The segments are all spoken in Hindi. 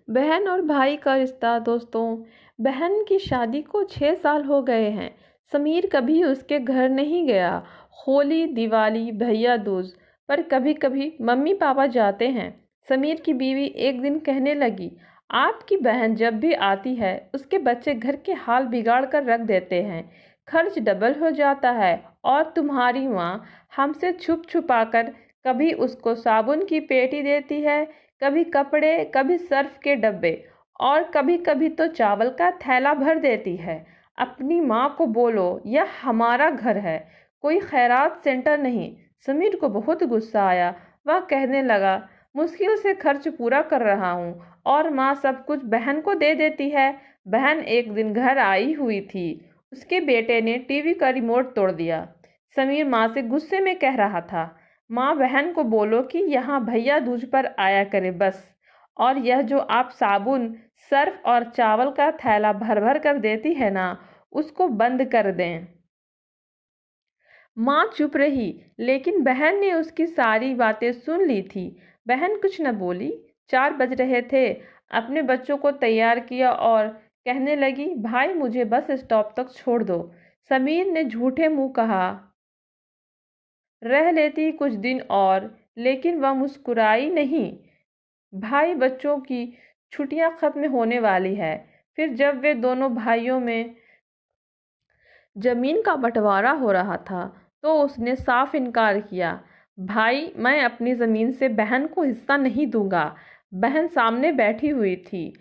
बहन और भाई का रिश्ता। दोस्तों, बहन की शादी को 6 साल हो गए हैं। समीर कभी उसके घर नहीं गया। होली, दिवाली, भैया दूज पर कभी कभी मम्मी पापा जाते हैं। समीर की बीवी एक दिन कहने लगी, आपकी बहन जब भी आती है उसके बच्चे घर के हाल बिगाड़ कर रख देते हैं। खर्च डबल हो जाता है और तुम्हारी माँ हमसे छुप छुपा कर कभी उसको साबुन की पेटी देती है, कभी कपड़े, कभी सर्फ के डब्बे और कभी कभी तो चावल का थैला भर देती है। अपनी माँ को बोलो यह हमारा घर है, कोई खैरात सेंटर नहीं। समीर को बहुत गुस्सा आया। वह कहने लगा, मुश्किल से खर्च पूरा कर रहा हूँ और माँ सब कुछ बहन को दे देती है। बहन एक दिन घर आई हुई थी, उसके बेटे ने टीवी का रिमोट तोड़ दिया। समीर माँ से गुस्से में कह रहा था, माँ बहन को बोलो कि यहाँ भैया दूज पर आया करे बस। और यह जो आप साबुन, सर्फ और चावल का थैला भर भर कर देती है ना, उसको बंद कर दें। माँ चुप रही, लेकिन बहन ने उसकी सारी बातें सुन ली थी। बहन कुछ न बोली। 4 बज रहे थे। अपने बच्चों को तैयार किया और कहने लगी, भाई मुझे बस स्टॉप तक छोड़ दो। समीर ने झूठे मुंह कहा, रह लेती कुछ दिन और, लेकिन वह मुस्कुराई नहीं। भाई बच्चों की छुट्टियां खत्म होने वाली है। फिर जब वे दोनों भाइयों में जमीन का बंटवारा हो रहा था तो उसने साफ इनकार किया, भाई मैं अपनी जमीन से बहन को हिस्सा नहीं दूंगा। बहन सामने बैठी हुई थी,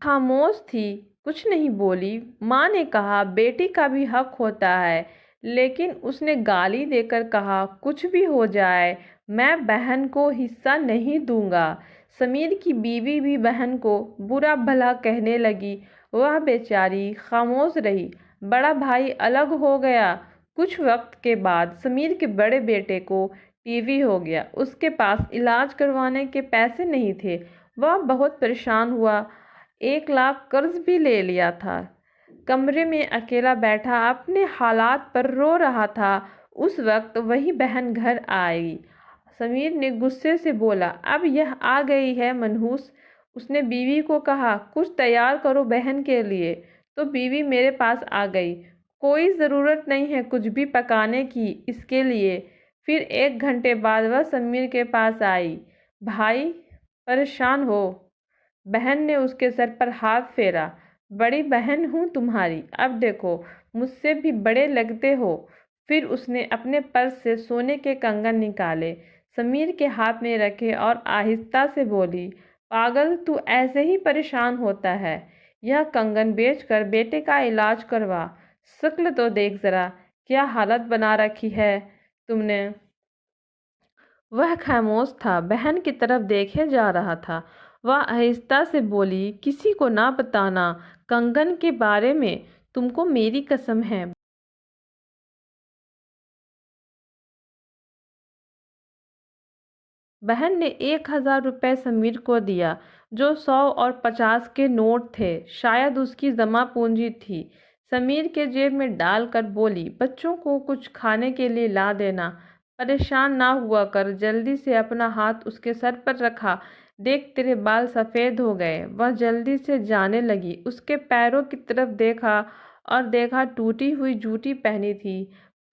खामोश थी, कुछ नहीं बोली। माँ ने कहा, बेटी का भी हक होता है, लेकिन उसने गाली देकर कहा, कुछ भी हो जाए मैं बहन को हिस्सा नहीं दूंगा। समीर की बीवी भी बहन को बुरा भला कहने लगी। वह बेचारी खामोश रही। बड़ा भाई अलग हो गया। कुछ वक्त के बाद समीर के बड़े बेटे को टीवी हो गया। उसके पास इलाज करवाने के पैसे नहीं थे। वह बहुत परेशान हुआ। 1 लाख कर्ज भी ले लिया था। कमरे में अकेला बैठा अपने हालात पर रो रहा था। उस वक्त वही बहन घर आई। समीर ने गुस्से से बोला, अब यह आ गई है मनहूस। उसने बीवी को कहा, कुछ तैयार करो बहन के लिए। तो बीवी मेरे पास आ गई, कोई ज़रूरत नहीं है कुछ भी पकाने की इसके लिए। फिर 1 घंटे बाद वह समीर के पास आई। भाई परेशान हो? बहन ने उसके सर पर हाथ फेरा। बड़ी बहन हूँ तुम्हारी, अब देखो मुझसे भी बड़े लगते हो। फिर उसने अपने पर्स से सोने के कंगन निकाले, समीर के हाथ में रखे और आहिस्ता से बोली, पागल तू ऐसे ही परेशान होता है, यह कंगन बेचकर बेटे का इलाज करवा। शक्ल तो देख जरा, क्या हालत बना रखी है तुमने। वह खामोश था, बहन की तरफ देखे जा रहा था। वह आहिस्ता से बोली, किसी को ना बताना कंगन के बारे में, तुमको मेरी कसम है। बहन ने 1,000 रुपये समीर को दिया, जो 100 और 50 के नोट थे। शायद उसकी जमा पूंजी थी। समीर के जेब में डालकर बोली, बच्चों को कुछ खाने के लिए ला देना, परेशान ना हुआ कर। जल्दी से अपना हाथ उसके सर पर रखा, देख तेरे बाल सफ़ेद हो गए। वह जल्दी से जाने लगी। उसके पैरों की तरफ देखा और देखा टूटी हुई जूती पहनी थी,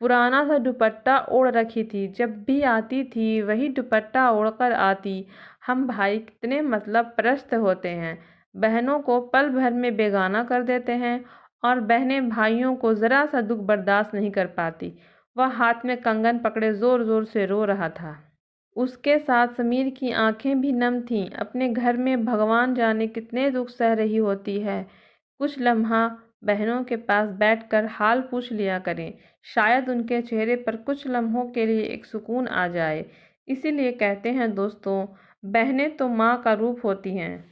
पुराना सा दुपट्टा ओढ़ रखी थी। जब भी आती थी वही दुपट्टा ओढ़कर आती। हम भाई कितने मतलब परस्त होते हैं, बहनों को पल भर में बेगाना कर देते हैं और बहनें भाइयों को ज़रा सा दुख बर्दाश्त नहीं कर पाती। वह हाथ में कंगन पकड़े ज़ोर ज़ोर से रो रहा था। उसके साथ समीर की आंखें भी नम थीं। अपने घर में भगवान जाने कितने दुख सह रही होती है। कुछ लम्हा बहनों के पास बैठकर हाल पूछ लिया करें, शायद उनके चेहरे पर कुछ लम्हों के लिए एक सुकून आ जाए। इसीलिए कहते हैं दोस्तों, बहनें तो माँ का रूप होती हैं।